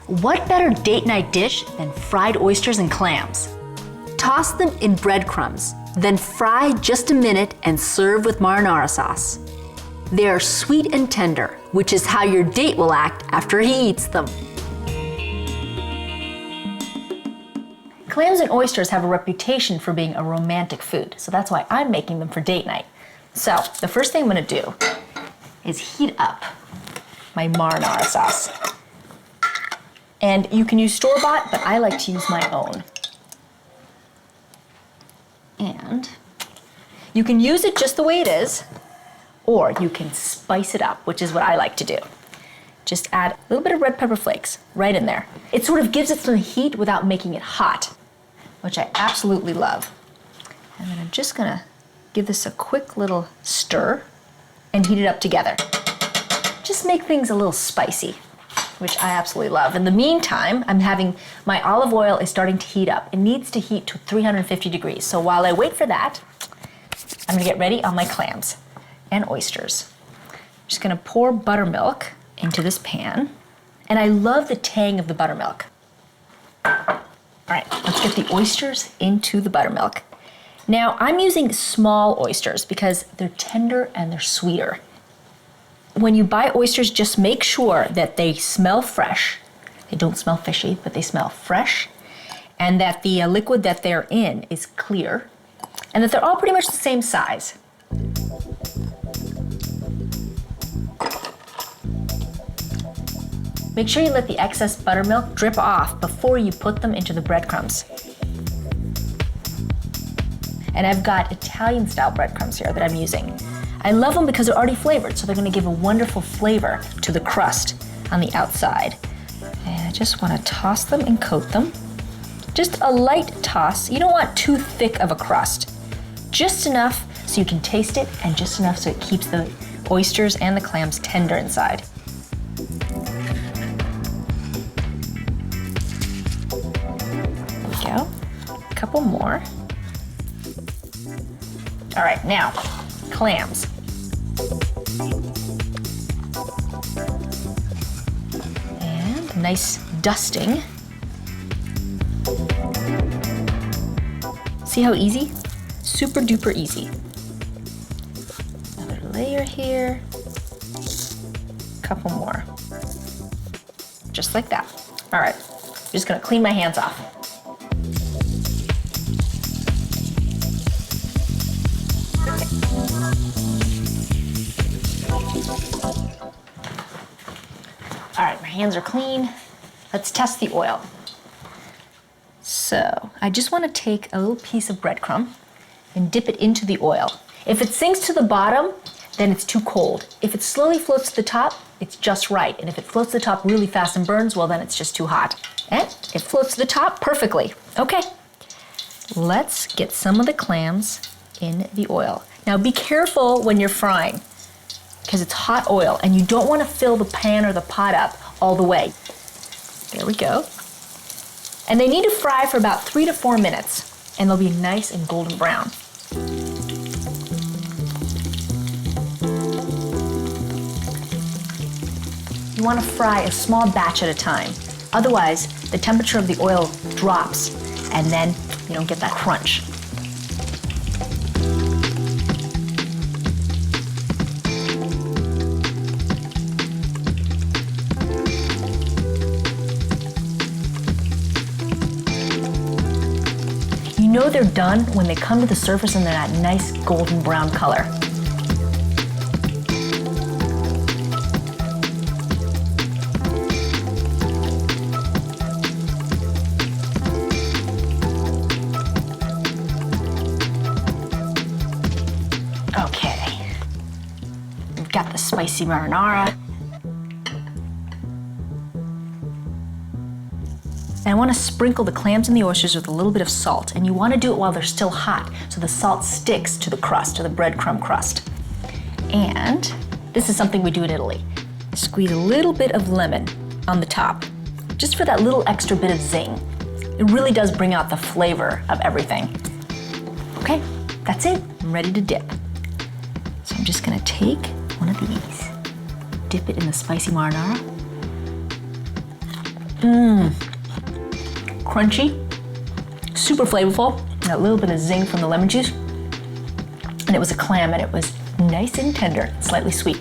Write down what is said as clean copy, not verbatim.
What better date night dish than fried oysters and clams? Toss them in breadcrumbs, then fry just a minute and serve with marinara sauce. They are sweet and tender, which is how your date will act after he eats them. Clams and oysters have a reputation for being a romantic food, so that's why I'm making them for date night. So, the first thing I'm gonna do is heat up my marinara sauce. And you can use store-bought, but I like to use my own. And you can use it just the way it is, or you can spice it up, which is what I like to do. Just add a little bit of red pepper flakes right in there. It sort of gives it some heat without making it hot, which I absolutely love. And then I'm just gonna give this a quick little stir and heat it up together. Just make things a little spicy, which I absolutely love. In the meantime, my olive oil is starting to heat up. It needs to heat to 350 degrees. So while I wait for that, I'm gonna get ready on my clams and oysters. I'm just gonna pour buttermilk into this pan. And I love the tang of the buttermilk. All right, let's get the oysters into the buttermilk. Now, I'm using small oysters because they're tender and they're sweeter. When you buy oysters, just make sure that they smell fresh. They don't smell fishy, but they smell fresh. And that the liquid that they're in is clear. And that they're all pretty much the same size. Make sure you let the excess buttermilk drip off before you put them into the breadcrumbs. And I've got Italian style breadcrumbs here that I'm using. I love them because they're already flavored, so they're gonna give a wonderful flavor to the crust on the outside. And I just wanna toss them and coat them. Just a light toss. You don't want too thick of a crust. Just enough so you can taste it, and just enough so it keeps the oysters and the clams tender inside. There we go. A couple more. All right, now, clams. And a nice dusting. See how easy? Super duper easy. Another layer here. Couple more. Just like that. All right, I'm just gonna clean my hands off. All right, my hands are clean. Let's test the oil. So I just want to take a little piece of breadcrumb and dip it into the oil. If it sinks to the bottom, then it's too cold. If it slowly floats to the top, it's just right. And if it floats to the top really fast and burns, well, then it's just too hot. And it floats to the top perfectly. Okay, let's get some of the clams in the oil. Now be careful when you're frying, because it's hot oil and you don't want to fill the pan or the pot up all the way. There we go. And they need to fry for about 3 to 4 minutes, and they'll be nice and golden brown. You want to fry a small batch at a time. Otherwise, the temperature of the oil drops, and then you don't get that crunch. You know they're done when they come to the surface and they're that nice golden brown color. Okay, we've got the spicy marinara. And I want to sprinkle the clams and the oysters with a little bit of salt. And you want to do it while they're still hot, so the salt sticks to the crust, to the breadcrumb crust. And this is something we do in Italy. Squeeze a little bit of lemon on the top, just for that little extra bit of zing. It really does bring out the flavor of everything. Okay, that's it. I'm ready to dip. So I'm just gonna take one of these, dip it in the spicy marinara. Crunchy, super flavorful, and a little bit of zing from the lemon juice. And it was a clam, and it was nice and tender, slightly sweet.